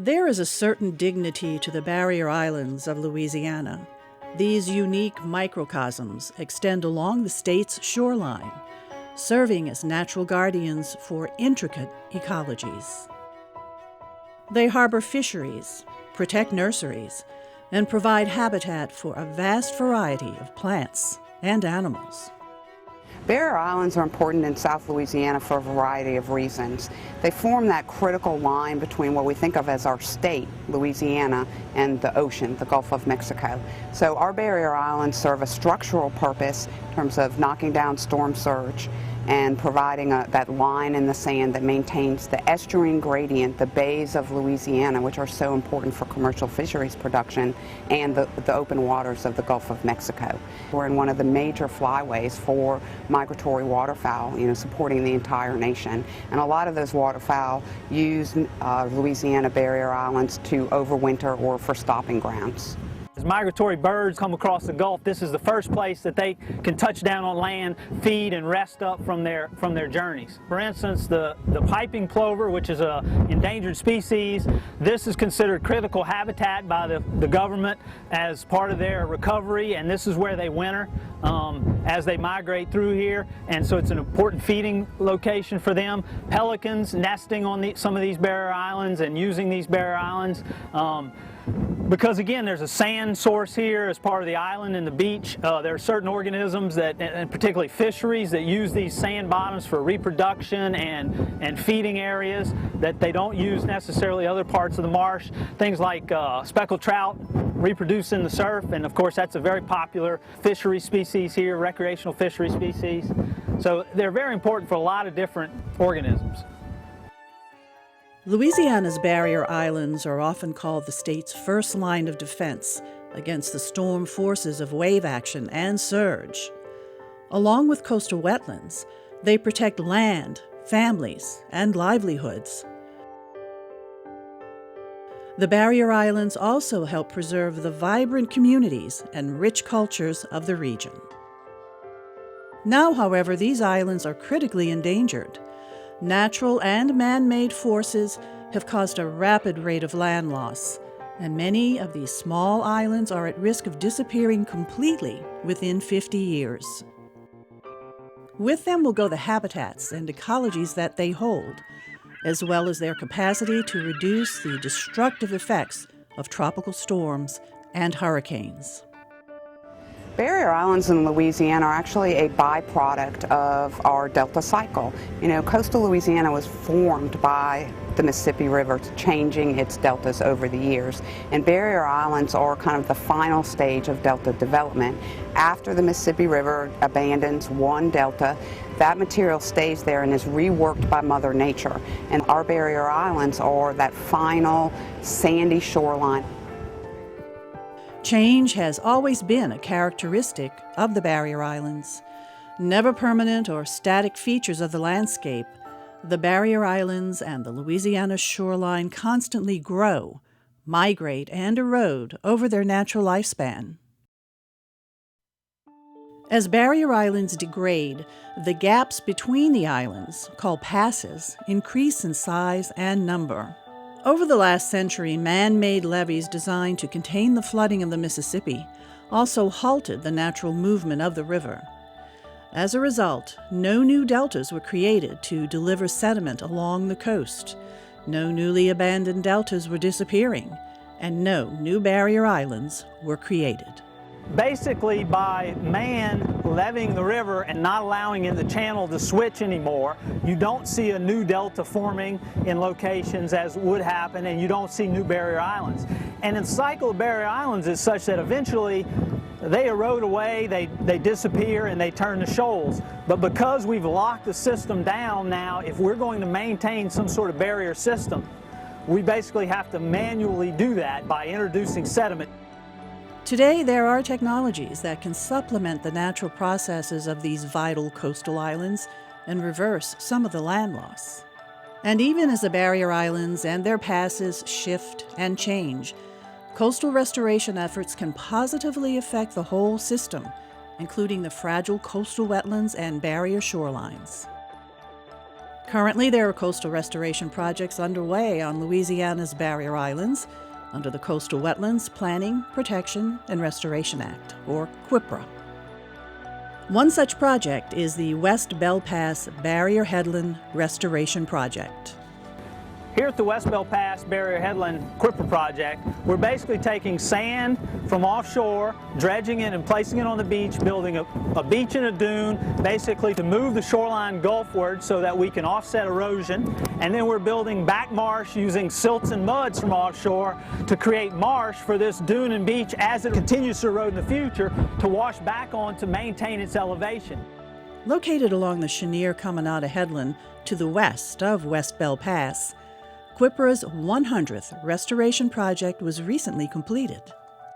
There is a certain dignity to the barrier islands of Louisiana. These unique microcosms extend along the state's shoreline, serving as natural guardians for intricate ecologies. They harbor fisheries, protect nurseries, and provide habitat for a vast variety of plants and animals. Barrier Islands are important in South Louisiana for a variety of reasons. They form that critical line between what we think of as our state, Louisiana, and the ocean, the Gulf of Mexico. So our barrier islands serve a structural purpose in terms of knocking down storm surge and providing that line in the sand that maintains the estuarine gradient, the bays of Louisiana, which are so important for commercial fisheries production, and the open waters of the Gulf of Mexico. We're in one of the major flyways for migratory waterfowl, supporting the entire nation. And a lot of those waterfowl use Louisiana barrier islands to overwinter or for stopping grounds. As migratory birds come across the Gulf, this is the first place that they can touch down on land, feed, and rest up from their journeys. For instance, the piping plover, which is an endangered species, this is considered critical habitat by the government as part of their recovery, and this is where they winter as they migrate through here, and so it's an important feeding location for them. Pelicans nesting on some of these barrier islands and using these barrier islands. Because again, there's a sand source here as part of the island and the beach. There are certain organisms that, and particularly fisheries, that use these sand bottoms for reproduction and feeding areas that they don't use necessarily other parts of the marsh. Things like speckled trout reproduce in the surf, and of course that's a very popular fishery species here, recreational fishery species. So they're very important for a lot of different organisms. Louisiana's barrier islands are often called the state's first line of defense against the storm forces of wave action and surge. Along with coastal wetlands, they protect land, families, and livelihoods. The barrier islands also help preserve the vibrant communities and rich cultures of the region. Now, however, these islands are critically endangered. Natural and man-made forces have caused a rapid rate of land loss, and many of these small islands are at risk of disappearing completely within 50 years. With them will go the habitats and ecologies that they hold, as well as their capacity to reduce the destructive effects of tropical storms and hurricanes. Barrier islands in Louisiana are actually a byproduct of our delta cycle. Coastal Louisiana was formed by the Mississippi River changing its deltas over the years. And barrier islands are kind of the final stage of delta development. After the Mississippi River abandons one delta, that material stays there and is reworked by Mother Nature. And our barrier islands are that final sandy shoreline. Change has always been a characteristic of the barrier islands. Never permanent or static features of the landscape, the barrier islands and the Louisiana shoreline constantly grow, migrate, and erode over their natural lifespan. As barrier islands degrade, the gaps between the islands, called passes, increase in size and number. Over the last century, man-made levees designed to contain the flooding of the Mississippi also halted the natural movement of the river. As a result, no new deltas were created to deliver sediment along the coast, no newly abandoned deltas were disappearing, and no new barrier islands were created. Basically, by man leveeing the river and not allowing the channel to switch anymore, you don't see a new delta forming in locations as would happen, and you don't see new barrier islands. And the cycle of barrier islands is such that eventually they erode away, they disappear, and they turn to shoals. But because we've locked the system down now, if we're going to maintain some sort of barrier system, we basically have to manually do that by introducing sediment. Today, there are technologies that can supplement the natural processes of these vital coastal islands and reverse some of the land loss. And even as the barrier islands and their passes shift and change, coastal restoration efforts can positively affect the whole system, including the fragile coastal wetlands and barrier shorelines. Currently, there are coastal restoration projects underway on Louisiana's barrier islands under the Coastal Wetlands Planning, Protection, and Restoration Act, or CWIPRA. One such project is the West Bell Pass Barrier Headland Restoration Project. Here at the West Bell Pass Barrier Headland CWIPRA project, we're basically taking sand from offshore, dredging it and placing it on the beach, building a beach and a dune, basically to move the shoreline gulfward so that we can offset erosion. And then we're building back marsh using silts and muds from offshore to create marsh for this dune and beach as it continues to erode in the future to wash back on to maintain its elevation. Located along the Cheniere Caminada Headland to the west of West Bell Pass, CWIPRA's 100th restoration project was recently completed.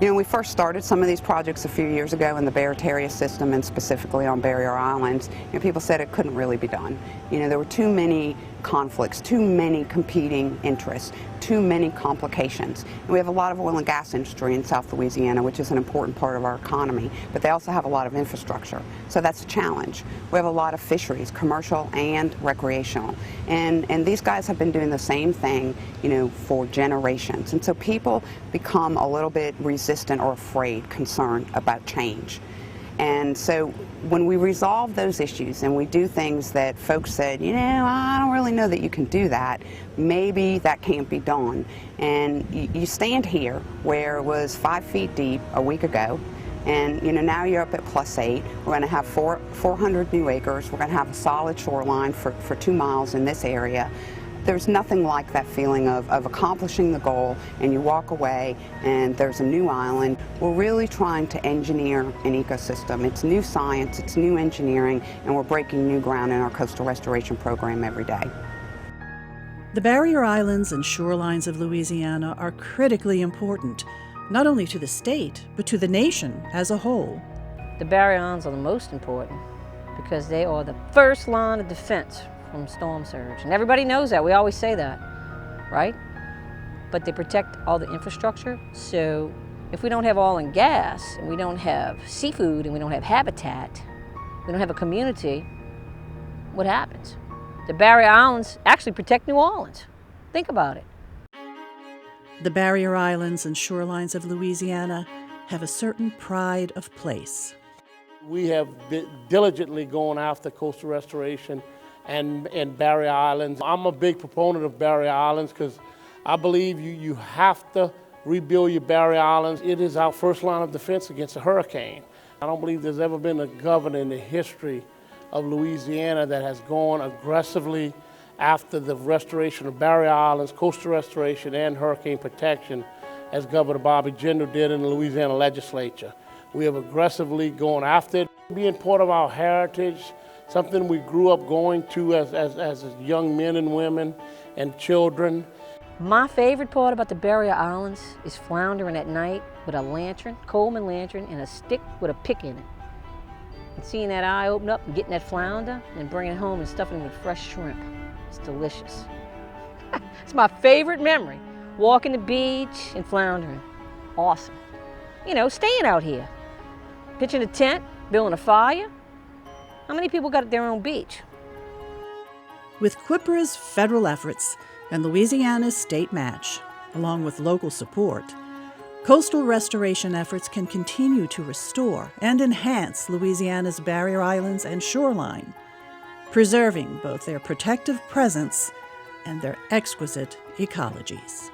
You know, we first started some of these projects a few years ago in the Barataria system and specifically on barrier islands. You know, people said it couldn't really be done. You know, there were too many conflicts, too many competing interests, too many complications. And we have a lot of oil and gas industry in South Louisiana, which is an important part of our economy, but they also have a lot of infrastructure. So that's a challenge. We have a lot of fisheries, commercial and recreational. And these guys have been doing the same thing, you know, for generations. And so people become a little bit resistant or afraid, concerned about change. And so when we resolve those issues and we do things that folks said, you know, I don't really know that you can do that, maybe that can't be done. And you stand here where it was 5 feet deep a week ago, and you know, now you're up at +8. We're going to have 400 new acres. We're going to have a solid shoreline for 2 miles in this area. There's nothing like that feeling of accomplishing the goal and you walk away and there's a new island. We're really trying to engineer an ecosystem. It's new science, it's new engineering, and we're breaking new ground in our coastal restoration program every day. The barrier islands and shorelines of Louisiana are critically important, not only to the state, but to the nation as a whole. The barrier islands are the most important because they are the first line of defense from storm surge. And everybody knows that. We always say that, right? But they protect all the infrastructure. So if we don't have oil and gas, and we don't have seafood, and we don't have habitat, we don't have a community, what happens? The barrier islands actually protect New Orleans. Think about it. The barrier islands and shorelines of Louisiana have a certain pride of place. We have been diligently going after coastal restoration and barrier islands. I'm a big proponent of barrier islands because I believe you have to rebuild your barrier islands. It is our first line of defense against a hurricane. I don't believe there's ever been a governor in the history of Louisiana that has gone aggressively after the restoration of barrier islands, coastal restoration, and hurricane protection as Governor Bobby Jindal did in the Louisiana legislature. We have aggressively gone after it, being part of our heritage, something we grew up going to as young men and women and children. My favorite part about the barrier islands is floundering at night with a lantern, Coleman lantern, and a stick with a pick in it. And seeing that eye open up and getting that flounder and bringing it home and stuffing it with fresh shrimp. It's delicious. It's my favorite memory, walking the beach and floundering. Awesome. You know, staying out here, pitching a tent, building a fire. How many people got their own beach? With CWIPRA's federal efforts and Louisiana's state match, along with local support, coastal restoration efforts can continue to restore and enhance Louisiana's barrier islands and shoreline, preserving both their protective presence and their exquisite ecologies.